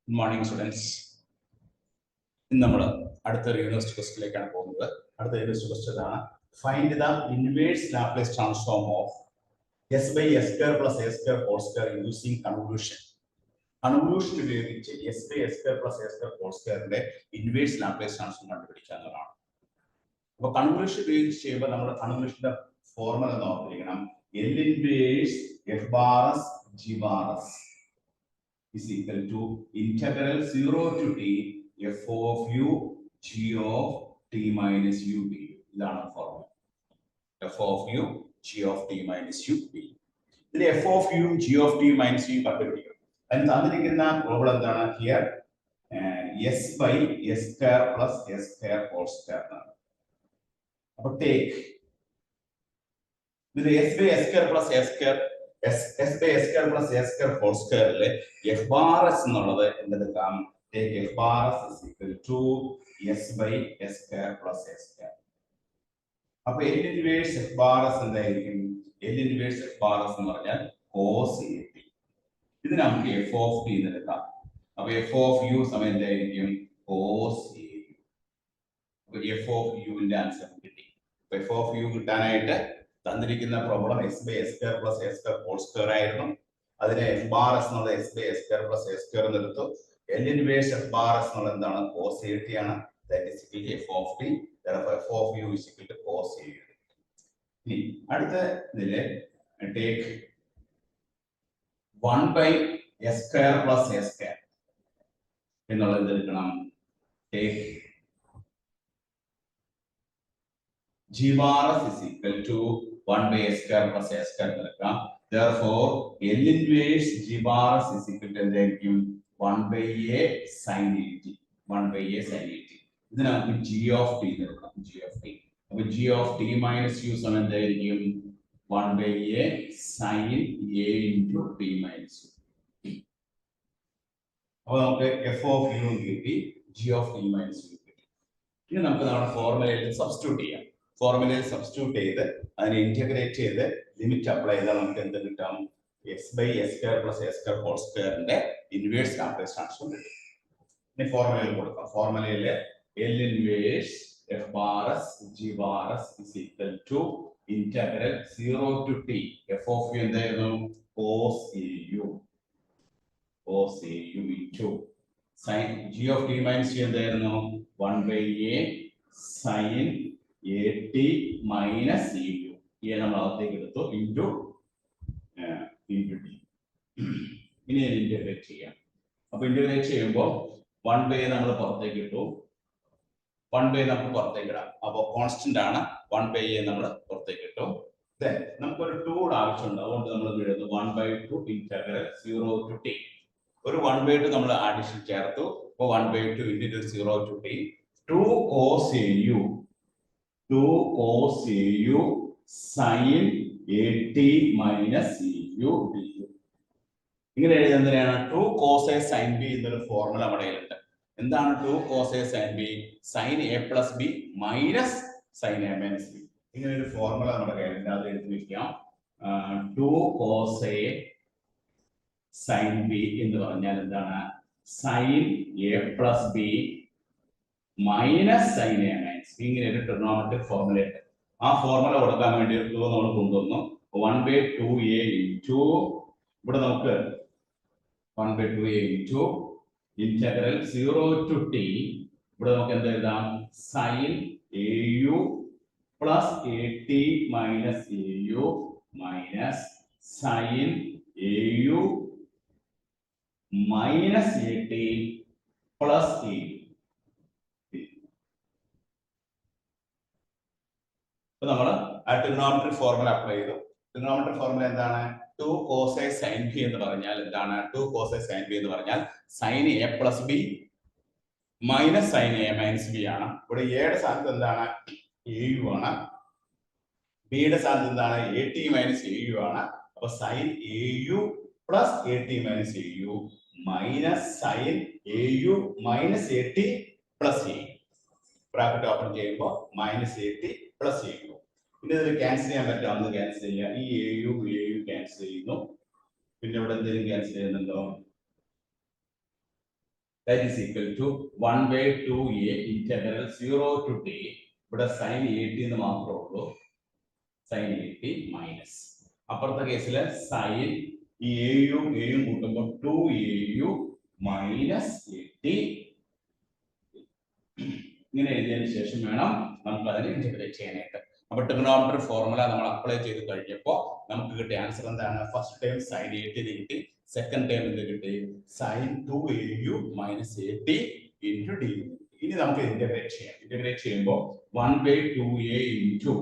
Good morning, students. ഇന്ന് നമ്മൾ അടുത്തൊരു യൂണിവേഴ്സിറ്റി ക്വസ്റ്റിലേക്കാണ് പോകുന്നത്. അടുത്ത യൂണിവേഴ്സിറ്റി ക്വസ്റ്റ്യൻ ആണ് find the inverse Laplace transform of s by s square plus s square whole square using convolution. Convolution ഉപയോഗിച്ച് s by s square plus s square whole സ്ക്വയറിന്റെ inverse Laplace transform കണ്ടുപിടിക്കുക എന്നതാണ്. അപ്പോൾ convolution ഉപയോഗിച്ച് ചെയ്യുമ്പോൾ നമ്മൾ കൺവല്യൂഷന്റെ ഫോർമുല നോക്കിയിരിക്കണം. L inverse f bar s g bar s is equal to integral 0 to t f of u g of t minus u b. ഇതാണ് formula. f of u g of t minus u b. ഇതിൽ f of u g of t minus u കണ്ടുപിടിക്കും. അതിന് തന്നിരിക്കുന്ന problem എന്താണ്? Here s by s square plus s square whole square ആണ്. അപ്പോൾ take ഇതിൽ s by s square plus s square s by s square plus s square whole square ലെ f bar s എന്നുള്ളത് എന്തെടുക്കാം? take f bar s is equal to s by s square plus s square. അപ്പോൾ l inverse f bar s എന്തായിരിക്കും? l inverse f bar s എന്ന് പറഞ്ഞാൽ cos at. ഇത് നമുക്ക് f of t എന്ന് എടുക്കാം. അപ്പോൾ f of u സമയം എന്തായിരിക്കും? cos a. അപ്പോൾ f of u ന്റെ ആൻസർ കിട്ടി. അപ്പോൾ f of u കിട്ടാനായിട്ട് തന്നിരിക്കുന്ന problem s by s square plus s square whole square ആയിരുന്നു. അതിനെ എഫ് ബാർ എസ് എന്നുള്ളത് s by s square plus s square എന്ന് എടുത്തു. L inverse f bar s എന്നുള്ളത് എന്താണ്? കോസ് എ ടി ആണ്. That is equal to f of t. therefore f of u is equal to cos a t. ഇനി അടുത്ത ഇതിലെ take 1 by s square plus s square എന്നുള്ളത് എന്തെടുക്കണം? Take g bar s is equal to 1 by s square plus s square എടുക്കാം. therefore l inverse g bar s is equal to എന്തായിരിക്കും? 1 by a sin at. 1 by a sin at. ഇത് നമുക്ക് g of t എടുക്കാം. g of t. അപ്പോൾ g of t minus u സമം എന്തായിരിക്കും? 1 by a sin a into t minus u. അപ്പോൾ നമുക്ക് f of u കിട്ടി, g of t minus u കിട്ടി. ഇനി നമുക്ക് നമ്മുടെ ഫോർമുലയിൽ സബ്സ്റ്റിറ്റ്യൂട്ട് ചെയ്യാം. ഫോർമുലയിൽ സബ്സ്റ്റിറ്റ്യൂട്ട് ചെയ്ത് അതിനെ ഇന്റഗ്രേറ്റ് ചെയ്ത് ലിമിറ്റ് അപ്ലൈ ചെയ്താൽ നമുക്ക് എന്ത് കിട്ടാം? S by s square plus s square whole സ്ക്വയറിന്റെ ഇൻവേഴ്സ് ലാപ്ലേസ് ട്രാൻസ്ഫോം കിട്ടും. ഇനി ഫോർമുലയിൽ കൊടുക്കാം. ഫോർമുലയിൽ L inverse f bar s g bar s is equal to integral 0 to t f of u എന്തായിരുന്നു? Cos a u. Cos a u into sine g of t minus u എന്തായിരുന്നു? 1 by a sine at minus u. ഈ നമ്മൾ അകത്തേക്ക് എടുത്തു into t. ഇനി integrate ചെയ്യാം. അപ്പോൾ integrate ചെയ്യുമ്പോൾ 1 ബൈ നമ്മൾ പുറത്തേക്ക് ഇട്ടു. 1 ബൈ നമുക്ക് പുറത്തേക്ക് ഇടാം. അപ്പോൾ കോൺസ്റ്റന്റ് ആണ്. 1 ബൈ നമ്മൾ പുറത്തേക്ക് ഇട്ടു. ദെൻ നമുക്ക് ഒരു 2 ആവശ്യമുണ്ട്. അതുകൊണ്ട് നമ്മൾ എഴുതുന്നു 1 by 2 ഇന്റഗ്രൽ 0 ടു t. ഒരു 1 by 2 നമ്മൾ അഡീഷൻ ചേർത്തു. അപ്പോൾ 1 by 2 integral 0 to t 2 cos au 2 cos au sin at minus au du. ഇങ്ങനെ എഴുതുന്നതിനാണ് 2 cos a sin b എന്നൊരു ഫോർമുല നമ്മുടെ കയ്യിലുണ്ട്. എന്താണ് 2 cos a sin b? sin a plus b minus sin a minus b. ഇങ്ങനെ ഒരു formula നമ്മുടെ കയ്യിലുണ്ട്. അത് എഴുതി വെക്കാം. 2 cos a sin b എന്ന് പറഞ്ഞാൽ എന്താണ്? sin a plus b minus sine a minus B. ഇങ്ങനെ ഒരു ട്രിഗണോമെട്രിക് ഫോർമുല ഉണ്ട്. ആ ഫോർമുല കൊടുക്കാൻ വേണ്ടി നമ്മൾ കൊണ്ടുവന്നു. 1 by 2a ഇൻടു ഇവിടെ നമുക്ക് 1 by 2a into integral 0 to t. ഇവിടെ നമുക്ക് എന്ത് എഴുതാം? Sine a u plus a t minus a u minus sine a u minus a t plus a u. നമ്മൾ ആ ട്രിഗണോമെട്രിക് ഫോർമുല അപ്ലൈ ചെയ്തു. Trigonometric formula എന്താണ്? 2 cos a sin b എന്ന് പറഞ്ഞാൽ എന്താണ്? 2 cos a sin b എന്ന് പറഞ്ഞാൽ sin a plus b minus sin a minus b ആണ്. ഇവിടെ a യുടെ സ്ഥാനത്ത് എന്താണ്? au ആണ്. b യുടെ സ്ഥാനത്ത് എന്താണ്? at minus au ആണ്. അപ്പോൾ sin au plus at minus au minus sin au minus at plus au. Bracket open ചെയ്യുമ്പോൾ മൈനസ് at പ്ലസ് au. പിന്നെ ഇതിൽ ക്യാൻസൽ ചെയ്യാൻ പറ്റാവുന്നത് ക്യാൻസൽ ചെയ്യാം. ഈ au ക്യാൻസൽ ചെയ്യുന്നു. പിന്നെ ഇവിടെ എന്തെങ്കിലും ക്യാൻസൽ ചെയ്യുന്നുണ്ടോ? that is equal to 1/2a integral 0 to t. ഇവിടെ sin 80 എന്ന് മാത്രമേ ഉള്ളൂ. sin 80 മൈനസ് അപ്പുറത്തെ കേസില് sin ഈ എയും കൂട്ടുമ്പോൾ 2au മൈനസ് 80 ഇങ്ങനെ എഴുതിയതിനു ശേഷം വേണം നമുക്ക് അതിനെ ഇന്റഗ്രേറ്റ് ചെയ്യാനായിട്ട്. അപ്പൊ ട്രിഗണോമെട്രി ഫോർമുല നമ്മൾ അപ്ലൈ ചെയ്ത് കഴിഞ്ഞപ്പോൾ നമുക്ക് കിട്ടിയ ആൻസർ എന്താണ്? ഫസ്റ്റ് ടൈം sin 80 കിട്ടി, സെക്കൻഡ് ടൈം എന്ത് കിട്ടി? sin 2au minus 80 into d. ഇനി നമുക്ക് ഇന്റഗ്രേറ്റ് ചെയ്യാം. ഇന്റഗ്രേറ്റ് ചെയ്യുമ്പോൾ 1/2a ഇൻറ്റു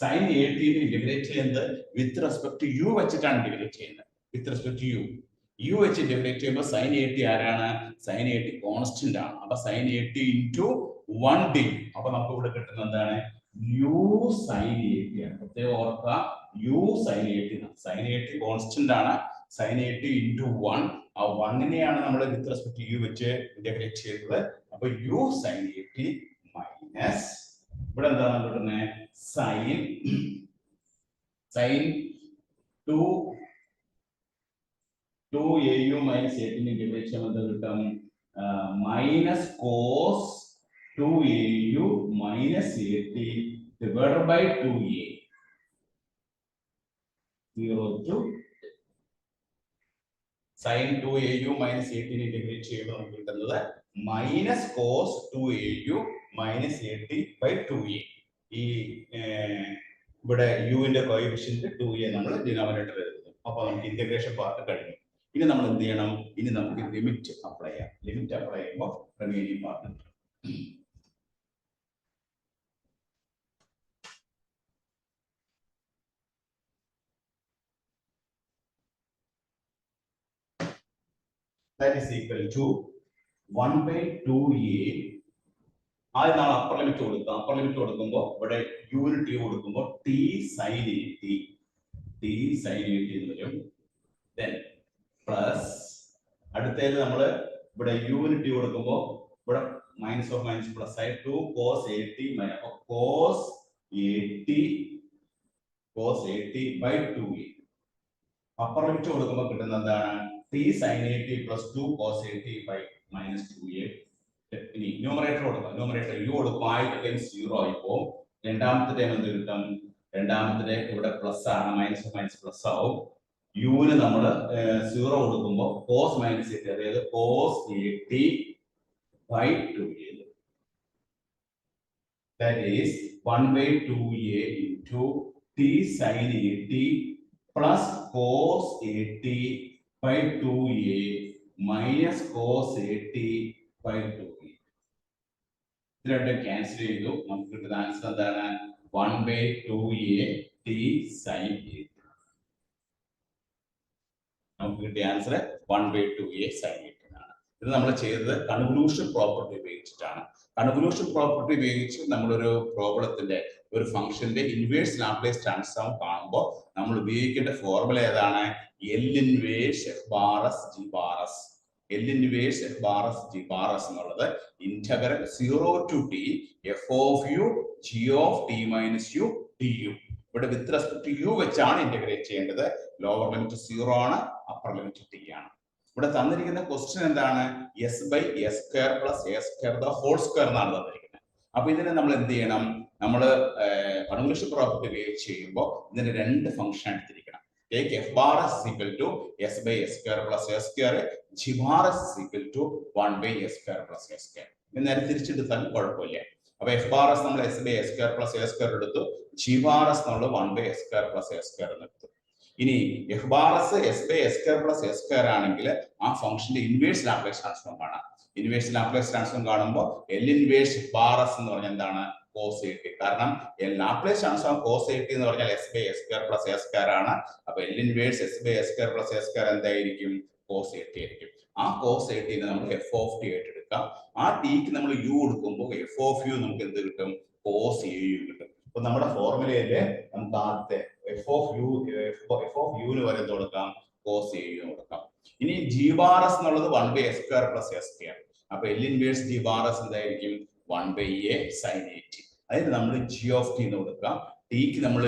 sin 80 ഇന്റഗ്രേറ്റ് ചെയ്യുന്നത് വിത്ത് റെസ്പെക്ട് ടു u വെച്ചിട്ടാണ് ഇന്റഗ്രേറ്റ് ചെയ്യുന്നത്. വിത്ത് റെസ്പെക്ട് ടു u വെച്ച് ഇന്റഗ്രേറ്റ് ചെയ്യുമ്പോൾ sin 80 ആരാണ്? sin 80 കോൺസ്റ്റന്റ് ആണ്. അപ്പൊ sin 80 ഇൻറ്റു 1d. അപ്പൊ നമുക്ക് ഇവിടെ കിട്ടുന്നത് എന്താണ്? u sin 80 ആണ്. പ്രത്യേകം ഓർക്കുക, u sin 80 ആണ്. sin 80 കോൺസ്റ്റന്റ് ആണ്. sin 80 into 1. ആ 1നെയാണ് നമ്മൾ വിത്ത് റെസ്പെക്ട് ടു u വെച്ച് ഇന്റഗ്രേറ്റ് ചെയ്തത്. അപ്പൊ u sin 80 മൈനസ് ഇവിടെ എന്താണ് കിട്ടുന്നത്? sin 2au മൈനസ് 80 ഇന്റഗ്രേറ്റ് ചെയ്യുമ്പോൾ എന്താ കിട്ടും? Minus cos 2au minus 80 divided by 2a 0 to sin 2au minus 80 integrate ചെയ്യുമ്പോൾ നമുക്ക് കിട്ടുന്നത് minus cos 2au minus 80 by 2a. ഈ ഇവിടെ യുവിന്റെ കോഎഫിഷ്യന്റ് 2a നമ്മൾ ഡിനോമിനേറ്റർ എഴുതുന്നു. അപ്പൊ നമുക്ക് ഇന്റഗ്രേഷൻ പാർട്ട് കഴിഞ്ഞു. ഇനി നമ്മൾ എന്ത് ചെയ്യണം? ഇനി നമുക്ക് ലിമിറ്റ് അപ്ലൈ ചെയ്യാം. ലിമിറ്റ് അപ്ലൈ ചെയ്യുമ്പോൾ remaining part that is equal to 1/2a. ആദ്യം നമ്മൾ അപ്പർ ലിമിറ്റ് കൊടുക്കുക. അപ്പർ ലിമിറ്റ് കൊടുക്കുമ്പോൾ ഇവിടെ യൂണിറ്റ് കൊടുക്കുമ്പോൾ t sin 80 എന്ന് വരും. then പ്ലസ് അടുത്തതിൽ നമ്മൾ ഇവിടെ യൂണിറ്റ് കൊടുക്കുമ്പോൾ ഇവിടെ മൈനസ് ഓഫ് മൈനസ് പ്ലസ് ആയി 2 cos 80 cos 80 by 2a. Upper limit കൊടുക്കുമ്പോൾ കിട്ടുന്നത് എന്താണ്? t sin 80 plus 2 cos 80 by minus 2a. ഇനി ന്യൂമറേറ്റർ കൊടുക്കാം. ന്യൂമറേറ്റർ u കൊടുക്കും. ആദ്യത്തെ ടൈം 0 ആയിപ്പോ രണ്ടാമത്തെ ടൈം എന്ത് കിട്ടും? രണ്ടാമത്തെ ടൈം ഇവിടെ പ്ലസ് ആണ്. മൈനസ് മൈനസ് പ്ലസ് ആവും. യുവിന് നമ്മൾ 0 കൊടുക്കുമ്പോൾ cos മൈനസ് 80 അതായത് cos 80 by 2a. that is 1/2a into t sin 80 plus cos 80 by 2a minus cos 80 by 2a. ഇത് രണ്ടും ക്യാൻസൽ ചെയ്തു. നമുക്ക് കിട്ടുന്ന ആൻസർ എന്താണ്? 1/2a t sin 80. നമുക്ക് കിട്ടിയ ആൻസർ 1/2a sin 80 ആണ്. ഇത് നമ്മൾ ചെയ്തത് കൺവല്യൂഷൻ പ്രോപ്പർട്ടി ഉപയോഗിച്ചിട്ടാണ്. കൺവല്യൂഷൻ പ്രോപ്പർട്ടി ഉപയോഗിച്ച് നമ്മളൊരു പ്രോബ്ലത്തിന്റെ ഒരു ഫംഗ്ഷന്റെ ഇൻവേഴ്സ് ലാപ്ലേസ് ട്രാൻസ്ഫോം കാണുമ്പോൾ നമ്മൾ ഉപയോഗിക്കേണ്ട ഫോർമുല ഏതാണ്? L inverse f bar s g bar s. L inverse f bar s g bar s എന്നുള്ളത് integral 0 to t f of u g of t minus u du. ഇവിടെ വിത്ത് respect to u വെച്ചാണ് integrate ചെയ്യേണ്ടത്. Lower limit 0 ആണ്, upper limit t ആണ്. ഇവിടെ തന്നിരിക്കുന്ന question എന്താണ്? s by s square plus a square the whole square എന്നാണ് തന്നിരിക്കുന്നത്. അപ്പൊ ഇതിനെ നമ്മൾ എന്ത് ചെയ്യണം? നമ്മൾ കൺവല്യൂഷൻ പ്രോപ്പർട്ടി ഉപയോഗിച്ച് ചെയ്യുമ്പോൾ ഇതിന് രണ്ട് function എടുത്തിരിക്കണം. take f bar s is equal to s by s square plus a square, g bar s is equal to 1 by s square plus a square. നേരെ തിരിച്ചെടുത്താലും കുഴപ്പമില്ല. അപ്പൊ f bar s നമ്മൾ s by s square plus a square എടുത്തു, g bar s നമ്മൾ 1 by s square plus a square എടുത്തു. ഇനി f bar s s by s square plus a square ആണെങ്കിൽ ആ ഫംഗ്ഷന്റെ ഇൻവേഴ്സ് ലാപ്ലേസ് ട്രാൻസ്ഫോം കാണാം. Inverse Laplace transform കാണുമ്പോൾ L inverse bar s എന്ന് പറഞ്ഞാൽ എന്താണ്? cos 80. കാരണം ലാപ്ലേസ് ട്രാൻസ്ഫോം cos 80 എന്ന് പറഞ്ഞാൽ s by s square plus a square ആണ്. അപ്പൊ L inverse s by s square plus a square എന്തായിരിക്കും? cos 80 ആയിരിക്കും. ആ cos 80 നെ നമുക്ക് f of t ആയിട്ട് എടുക്കാം. ആ tക്ക് നമ്മൾ u കൊടുക്കുമ്പോൾ f of u നമുക്ക് എന്ത് കിട്ടും? cos au കിട്ടും. അപ്പൊ നമ്മുടെ ഫോർമുലയില് നമുക്ക് ആദ്യത്തെ f of u ന് വരെ എന്ത് കൊടുക്കാം? cos au കൊടുക്കാം. ഇനി g bar s എന്നുള്ളത് 1 by s square plus a square. അപ്പൊ L inverse g bar s എന്തായിരിക്കും? 1 by a sin 80. അതിന് നമ്മൾ g of t എന്ന് കൊടുക്കാം. tക്ക് നമ്മൾ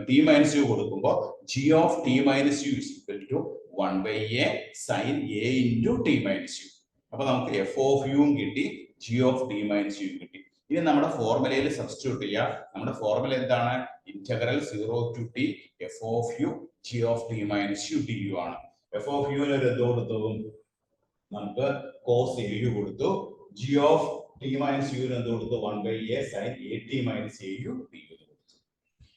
t minus u കൊടുക്കുമ്പോൾ g of t minus u is equal to 1 by a sin a into t minus u. അപ്പൊ നമുക്ക് എഫ് ഓഫ് യുവും കിട്ടി, g of t minus u കിട്ടി. ഇനി നമ്മുടെ ഫോർമുലയിൽ സബ്സ്റ്റിറ്റ്യൂട്ട് ചെയ്യാം. നമ്മുടെ ഫോർമുല എന്താണ്? Integral 0 to t f of u g of t minus u d u ആണ്. എഫ് ഓഫ് യുവിന് ഒരു എന്ത് കൊടുത്തു? നമുക്ക് കോസ് എ യു കൊടുത്തു. ജി ഓഫ് ടി മൈനസ് യുവിന് എന്ത് കൊടുത്തു? 1/a sin a t minus a u d u കൊടുത്തു.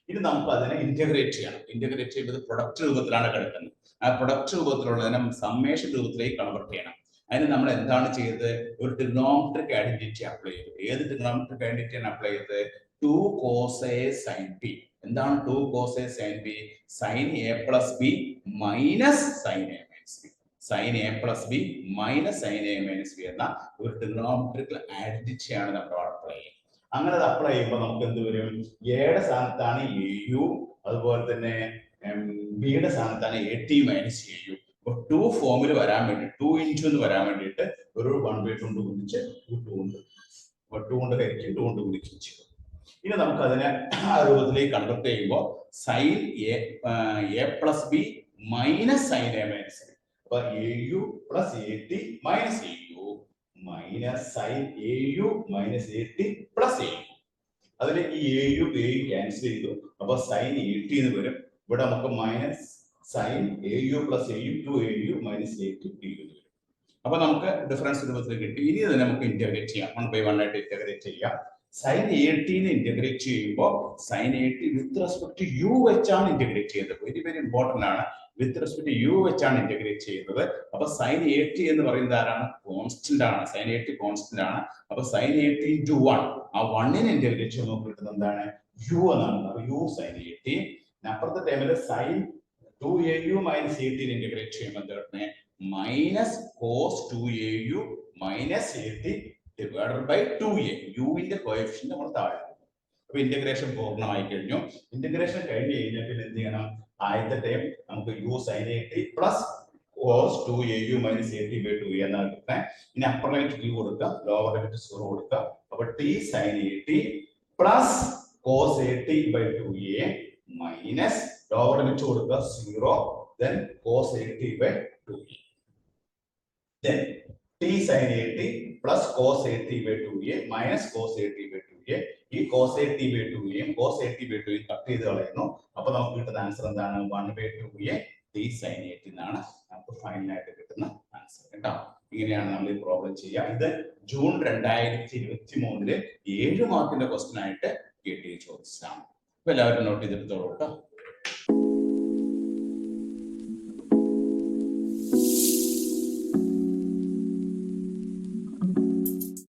ഇനി നമുക്ക് അതിനെ ഇന്റഗ്രേറ്റ് ചെയ്യണം. ഇന്റഗ്രേറ്റ് ചെയ്യുന്നത് പ്രൊഡക്റ്റ് രൂപത്തിലാണ് കിടക്കുന്നത്. ആ പ്രൊഡക്റ്റ് രൂപത്തിലുള്ളതിനെ സമ്മേഷൻ രൂപത്തിലേക്ക് കൺവെർട്ട് ചെയ്യണം. അതിന് നമ്മൾ എന്താണ് ചെയ്തത്? ഒരു ട്രിഗണോമെട്രിക് ഐഡന്റിറ്റി അപ്ലൈ ചെയ്തു. ഏത് ട്രിഗണോമെട്രിക് ഐഡന്റിറ്റിയാണ് അപ്ലൈ ചെയ്തത്? 2 cos a sin b. എന്താണ് 2 cos a sin b? sin a plus b minus sin a minus b. sin a plus b minus sin a minus b എന്ന ഒരു trigonometric ഐഡന്റിറ്റിയാണ് നമ്മൾ apply ചെയ്യുന്നത്. അങ്ങനെ അത് അപ്ലൈ ചെയ്യുമ്പോൾ നമുക്ക് എന്ത് വരും? എയുടെ സ്ഥാനത്താണ് എ യു, അതുപോലെ തന്നെ ബിയുടെ സ്ഥാനത്താണ് a t minus a u. 2 ഫോമിൽ വരാൻ വേണ്ടി 2 ഇൻറ്റു എന്ന് വരാൻ വേണ്ടിയിട്ട് ഒരു 1/2 കൊണ്ട് ഗുണിച്ച് 2 കൊണ്ട് ഹരിച്ച് 2 കൊണ്ട് ഗുണിച്ച് ചെയ്തു. ഇനി നമുക്ക് അതിനെ ആ രൂപത്തിലേക്ക് കൺവെർട്ട് ചെയ്യുമ്പോൾ sine a plus b minus sine a minus b. അപ്പൊ a u plus a t minus a u minus sine a u minus a t plus a u. അതിന് ഈ എ യു ക്യാൻസൽ ചെയ്തു. അപ്പൊ sign a T എന്ന് വരും. ഇവിടെ നമുക്ക് minus sine a u plus a u to a u minus a to t u വരും. അപ്പൊ നമുക്ക് ഡിഫറൻസ് രൂപത്തിൽ കിട്ടി. ഇനി ഇതിനെ നമുക്ക് ഇന്റഗ്രേറ്റ് ചെയ്യാം. 1/1 ആയിട്ട് ഇന്റഗ്രേറ്റ് ചെയ്യാം. സൈൻ എ ടിനെ ഇന്റഗ്രേറ്റ് ചെയ്യുമ്പോൾ sine a t with respect to u വെച്ചാണ് ഇന്റഗ്രേറ്റ് ചെയ്യുന്നത്. വെരി വെരി ഇമ്പോർട്ടന്റ് ആണ്. വിത്ത് റെസ്പെക്ട് ടു യു വെച്ചാണ് ഇന്റഗ്രേറ്റ് ചെയ്യുന്നത്. അപ്പൊ സൈൻ എ ടി എന്ന് പറയുന്നത് ആരാണ്? കോൺസ്റ്റന്റ് ആണ്. സൈൻ എ ടി കോൺസ്റ്റന്റ് ആണ്. അപ്പൊ സൈൻ എ ടി ഇൻറ്റു 1, ആ 1നെ ഇന്റഗ്രേറ്റ് ചെയ്യുമ്പോൾ നമുക്ക് കിട്ടുന്നത് എന്താണ്? യു എന്നാണ്. അപ്പൊ യു സൈൻ എ ടി. അപ്പുറത്തെ ടൈമിൽ സൈൻ 2au minus 18 ഇന്റഗ്രേറ്റ് ചെയ്യുമ്പോൾ എന്താണ്? Minus cos 2au minus 80 divided by 2a. യുവിന്റെ കോഎഫിഷ്യന്റ് നമ്മൾ താഴെ. അപ്പൊ ഇന്റഗ്രേഷൻ പൂർണ്ണമായി കഴിഞ്ഞു. ഇന്റഗ്രേഷൻ കഴിഞ്ഞ് കഴിഞ്ഞാൽ പിന്നെ എന്ത് ചെയ്യണം? ആദ്യത്തെ ടൈം നമുക്ക് u sine 80 plus cos 2au minus 80 by 2a എന്നാണ് കിട്ടുന്നത്. ഇനി അപ്പർ ലിമിറ്റ് q കൊടുക്കുക, ലോവർ ലിമിറ്റ് 0 കൊടുക്കുക. അപ്പൊ t sine 80 plus cos 80 by 2a minus lower limit കൊടുക്കുക 0, then cos 80 by 2a. Then t sin 80 plus cos 80 by 2a minus cos 80 by 2a. ഈ cos 80 by 2a cos 80 by 2a cut ചെയ്ത് കളയുന്നു. അപ്പൊ നമുക്ക് കിട്ടുന്ന answer എന്താണ്? 1/2a t sin 80 എന്നാണ് നമുക്ക് ഫൈനൽ ആയിട്ട് കിട്ടുന്ന ആൻസർ കേട്ടോ. ഇങ്ങനെയാണ് നമ്മൾ ഈ പ്രോബ്ലം ചെയ്യുക. ഇത് ജൂൺ 2023 7 മാർക്കിന്റെ ക്വസ്റ്റ്യൻ ആയിട്ട് KT ചോദിച്ചതാണ്. അപ്പൊ എല്ലാവരും നോട്ട് ചെയ്തെടുത്തോളൂ കേട്ടോ.